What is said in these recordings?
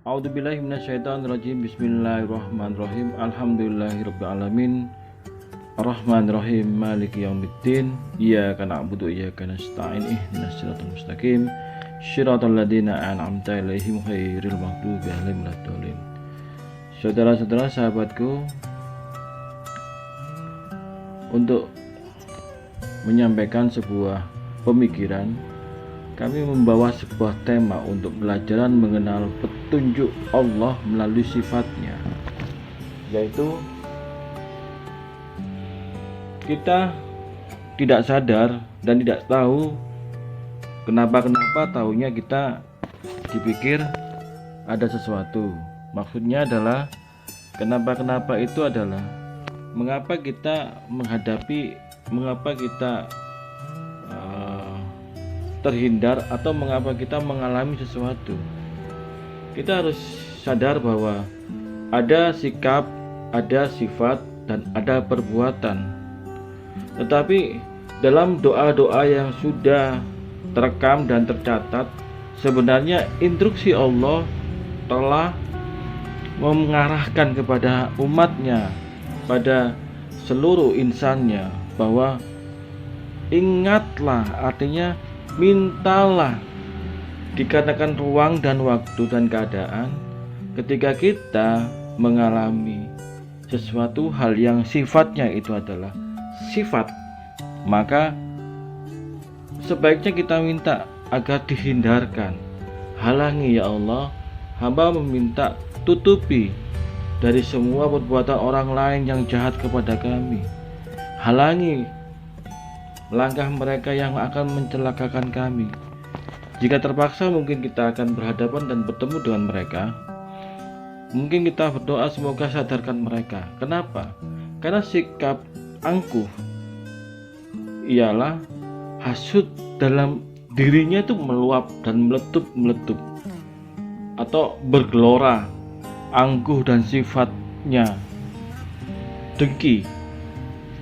A'udzubillahi minasyaitonirrajim. Bismillahirrahmanirrahim. Alhamdulillahirabbil alamin. Arrahmanirrahim. Maliki yaumiddin. Iyyaka na'budu wa iyyaka nasta'in. Ihdinas siratal mustaqim. Shiratal ladzina an'amta 'alaihim ghairil maghdubi 'alaihim waladdallin. Saudara-saudara, sahabatku, untuk menyampaikan sebuah pemikiran, kami membawa sebuah tema untuk pelajaran mengenal petunjuk Allah melalui sifatnya, yaitu kita tidak sadar dan tidak tahu kenapa taunya kita dipikir ada sesuatu. Maksudnya adalah kenapa itu adalah mengapa kita terhindar atau mengapa kita mengalami sesuatu. Kita harus sadar bahwa ada sikap, ada sifat, dan ada perbuatan. Tetapi dalam doa-doa yang sudah terekam dan tercatat, sebenarnya instruksi Allah telah mengarahkan kepada umatnya, pada seluruh insannya, bahwa ingatlah, artinya mintalah, dikarenakan ruang dan waktu dan keadaan ketika kita mengalami sesuatu hal yang sifatnya itu adalah sifat, maka sebaiknya kita minta agar dihindarkan. Halangi ya Allah, hamba meminta tutupi dari semua perbuatan orang lain yang jahat kepada kami. Halangi langkah mereka yang akan mencelakakan kami. Jika terpaksa, mungkin kita akan berhadapan dan bertemu dengan mereka. Mungkin kita berdoa semoga sadarkan mereka. Kenapa? Karena sikap angkuh ialah hasud dalam dirinya itu meluap dan meletup atau bergelora, angkuh, dan sifatnya dengki.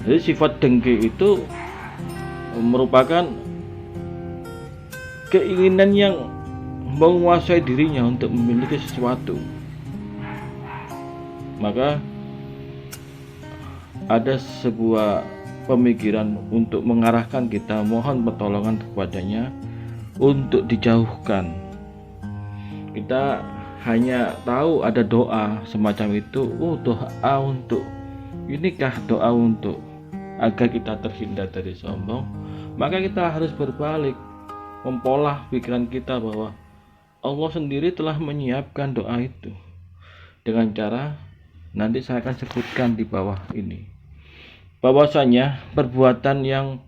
Jadi sifat dengki itu merupakan keinginan yang menguasai dirinya untuk memiliki sesuatu. Maka ada sebuah pemikiran untuk mengarahkan kita, mohon pertolongan kepadanya untuk dijauhkan. Kita hanya tahu ada doa semacam itu, doa untuk inikah, doa untuk agar kita terhindar dari sombong. Maka kita harus berbalik, mempolah pikiran kita bahwa Allah sendiri telah menyiapkan doa itu dengan cara nanti saya akan sebutkan di bawah ini. Bahwasanya perbuatan yang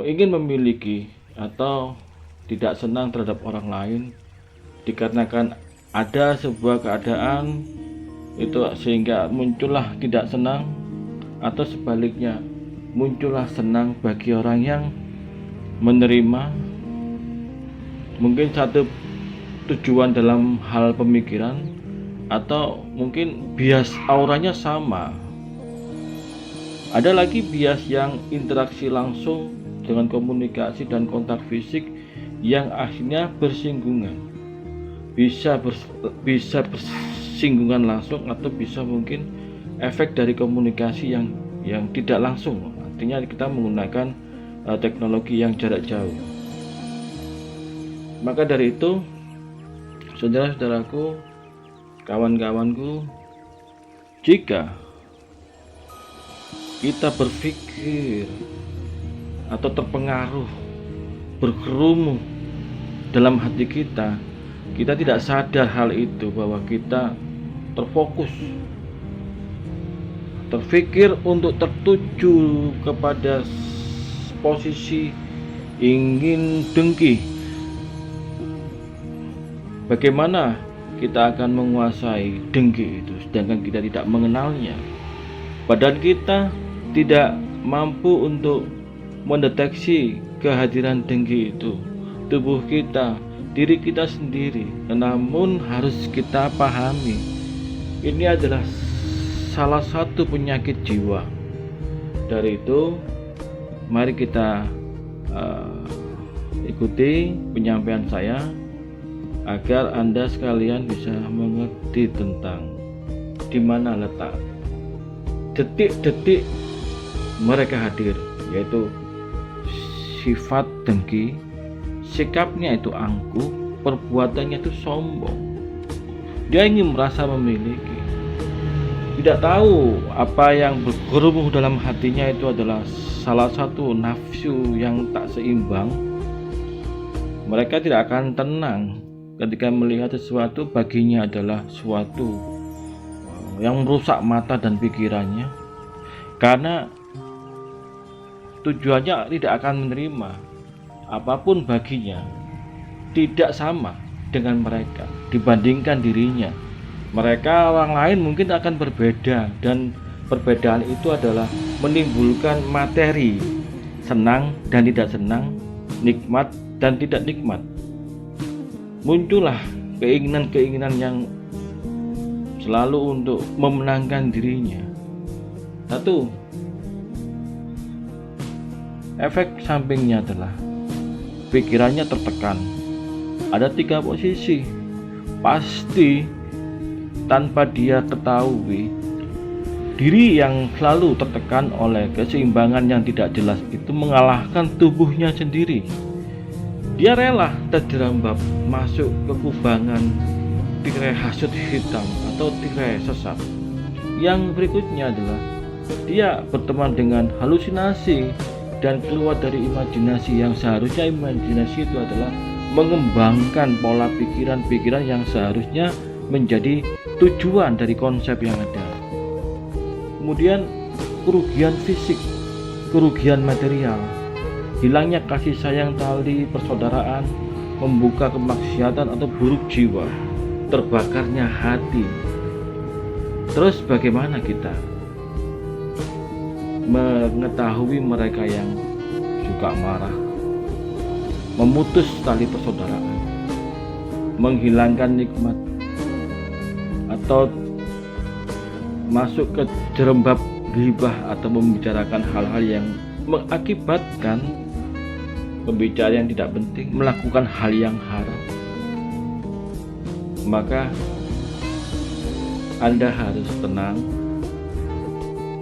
ingin memiliki atau tidak senang terhadap orang lain dikarenakan ada sebuah keadaan itu sehingga muncullah tidak senang, atau sebaliknya muncullah senang bagi orang yang menerima. Mungkin satu tujuan dalam hal pemikiran, atau mungkin bias auranya sama. Ada lagi bias yang interaksi langsung dengan komunikasi dan kontak fisik yang akhirnya bersinggungan. Bisa bersinggungan langsung, atau bisa mungkin efek dari komunikasi yang tidak langsung. Artinya kita menggunakan teknologi yang jarak jauh. Maka dari itu, saudara-saudaraku, kawan-kawanku, jika kita berpikir atau terpengaruh, berkerumun dalam hati kita, kita tidak sadar hal itu, bahwa kita terfokus, terpikir untuk tertuju kepada posisi ingin dengki. Bagaimana kita akan menguasai dengki itu sedangkan kita tidak mengenalnya? Badan kita tidak mampu untuk mendeteksi kehadiran dengki itu. Tubuh kita, diri kita sendiri, namun harus kita pahami, ini adalah salah satu penyakit jiwa. Dari itu, mari kita ikuti penyampaian saya agar Anda sekalian bisa mengerti tentang di mana letak detik-detik mereka hadir, yaitu sifat dengki, sikapnya itu angkuh, perbuatannya itu sombong. Dia ingin merasa memiliki, tidak tahu apa yang bergemuruh dalam hatinya itu adalah salah satu nafsu yang tak seimbang. Mereka tidak akan tenang ketika melihat sesuatu baginya adalah sesuatu yang merusak mata dan pikirannya, karena tujuannya tidak akan menerima apapun baginya tidak sama dengan mereka dibandingkan dirinya. Mereka orang lain mungkin akan berbeda, dan perbedaan itu adalah menimbulkan materi, senang dan tidak senang, nikmat dan tidak nikmat. Muncullah keinginan-keinginan yang selalu untuk memenangkan dirinya. Satu, efek sampingnya adalah pikirannya tertekan. Ada 3 posisi, pasti tanpa dia ketahui, diri yang selalu tertekan oleh keseimbangan yang tidak jelas itu mengalahkan tubuhnya sendiri. Dia rela terjerembab masuk ke kubangan tirai hasut hitam atau tirai sesat. Yang berikutnya adalah dia berteman dengan halusinasi dan keluar dari imajinasi, yang seharusnya imajinasi itu adalah mengembangkan pola pikiran-pikiran yang seharusnya menjadi tujuan dari konsep yang ada. Kemudian kerugian fisik, kerugian material, hilangnya kasih sayang tali persaudaraan, membuka kemaksiatan atau buruk jiwa, terbakarnya hati. Terus bagaimana kita mengetahui mereka yang suka marah, memutus tali persaudaraan, menghilangkan nikmat, atau masuk ke jerembab ghibah atau membicarakan hal-hal yang mengakibatkan pembicaraan yang tidak penting, melakukan hal yang haram? Maka Anda harus tenang.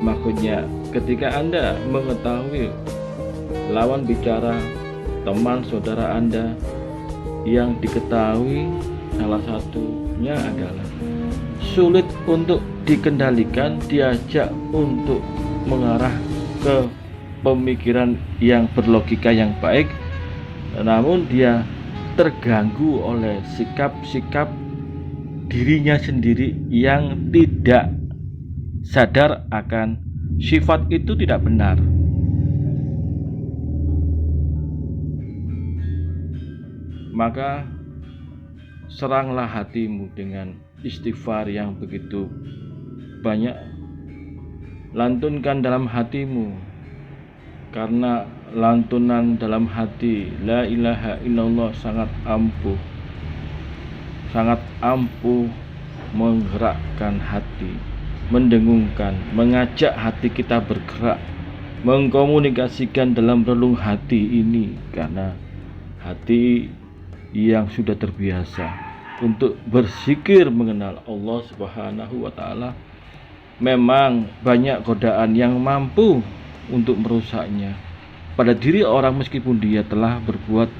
Maksudnya ketika Anda mengetahui lawan bicara, teman saudara Anda yang diketahui salah satunya adalah sulit untuk dikendalikan, diajak untuk mengarah ke pemikiran yang berlogika yang baik, namun dia terganggu oleh sikap-sikap dirinya sendiri yang tidak sadar akan sifat itu tidak benar. Maka seranglah hatimu dengan istighfar yang begitu banyak. Lantunkan dalam hatimu, karena lantunan dalam hati la ilaha illallah sangat ampuh menggerakkan hati, mendengungkan, mengajak hati kita bergerak, mengkomunikasikan dalam relung hati ini, karena hati yang sudah terbiasa untuk berzikir mengenal Allah Subhanahu wa Ta'ala, memang banyak godaan yang mampu untuk merusaknya pada diri orang meskipun dia telah berbuat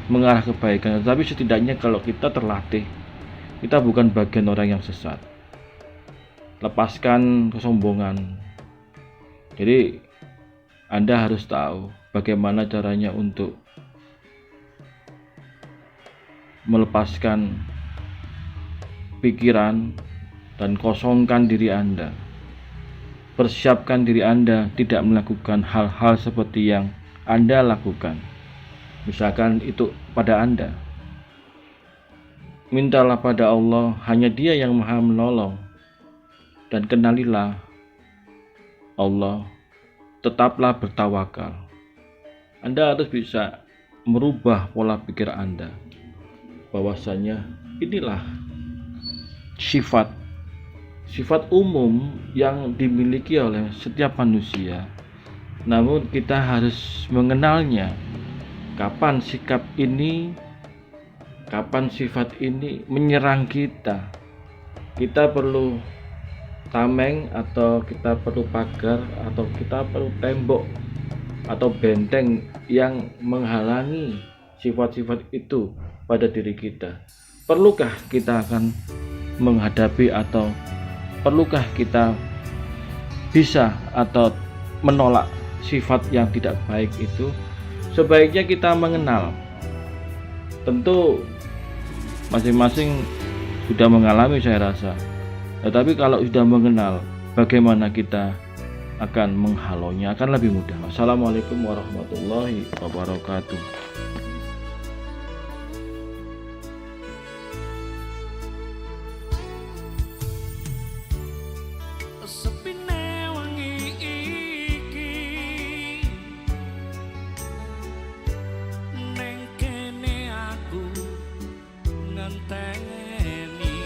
mengarah kebaikan. Tetapi setidaknya kalau kita terlatih, kita bukan bagian orang yang sesat. Lepaskan kesombongan. Jadi Anda harus tahu bagaimana caranya untuk melepaskan pikiran dan kosongkan diri Anda. Persiapkan diri Anda tidak melakukan hal-hal seperti yang Anda lakukan. Misalkan itu pada Anda. Mintalah pada Allah, hanya Dia yang Maha menolong. Dan kenalilah Allah, tetaplah bertawakal. Anda harus bisa merubah pola pikir Anda, bahwasanya inilah sifat umum yang dimiliki oleh setiap manusia. Namun kita harus mengenalnya, kapan sikap ini kapan sifat ini menyerang kita, kita perlu tameng, atau kita perlu pagar, atau kita perlu tembok atau benteng yang menghalangi sifat-sifat itu pada diri kita. Perlukah kita akan menghadapi, atau perlukah kita bisa atau menolak sifat yang tidak baik itu? Sebaiknya kita mengenal. Tentu masing-masing sudah mengalami, saya rasa. Tetapi kalau sudah mengenal, bagaimana kita akan menghalaunya akan lebih mudah. Wassalamualaikum warahmatullahi wabarakatuh. Sepine wengi iki neng kene aku ngenteni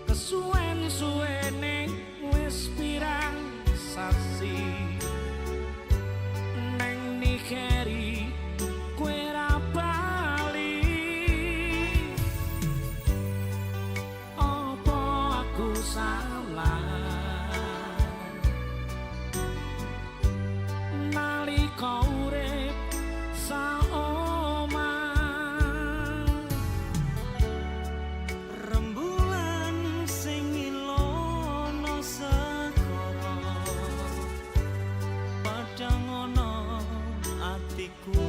kesuwen-suwene wis pirang sasi neng nikeri kowe ra bali. Apa aku salah nalika urip saomah? Rembulan sing ilono segara padhang ana atiku.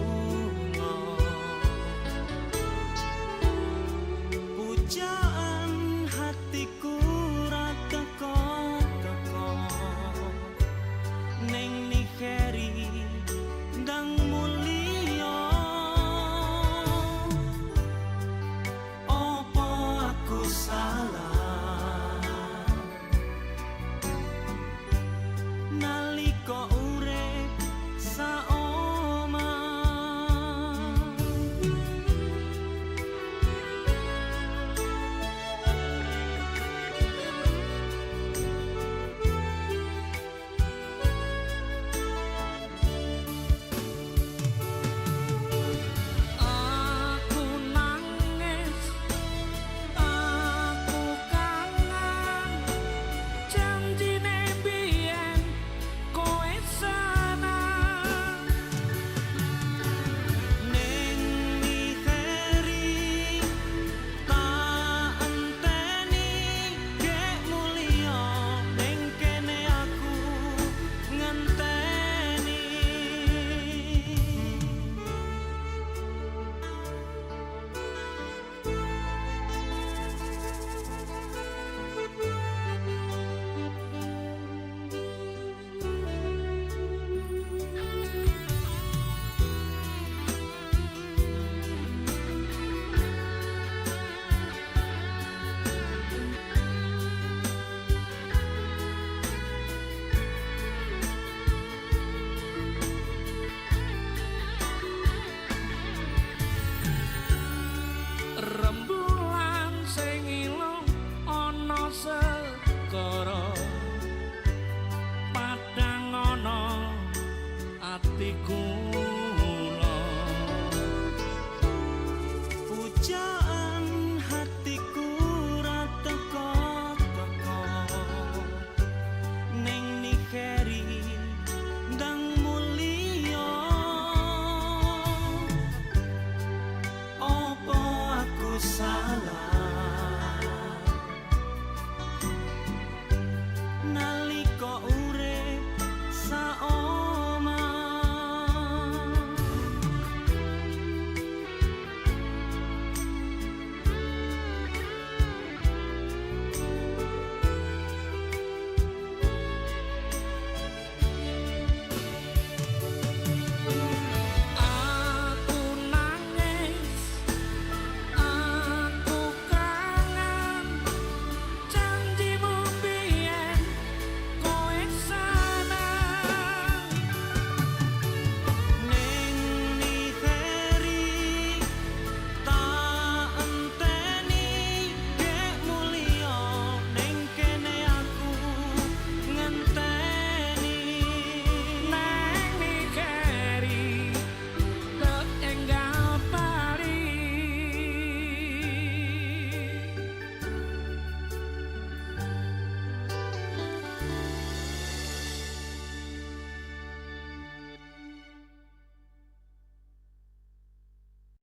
Pujaan hatiku ra teko-teko ning nikeri ndang mulia. Apa aku salah nalika urip saomah? Aku nangis, aku kangen, janjine biyen kowe seneng ning nikeri tak enteni gek mulia ning kene aku ngenteni. Rembulan sing ilung ana segara padhang ana atiku. Puja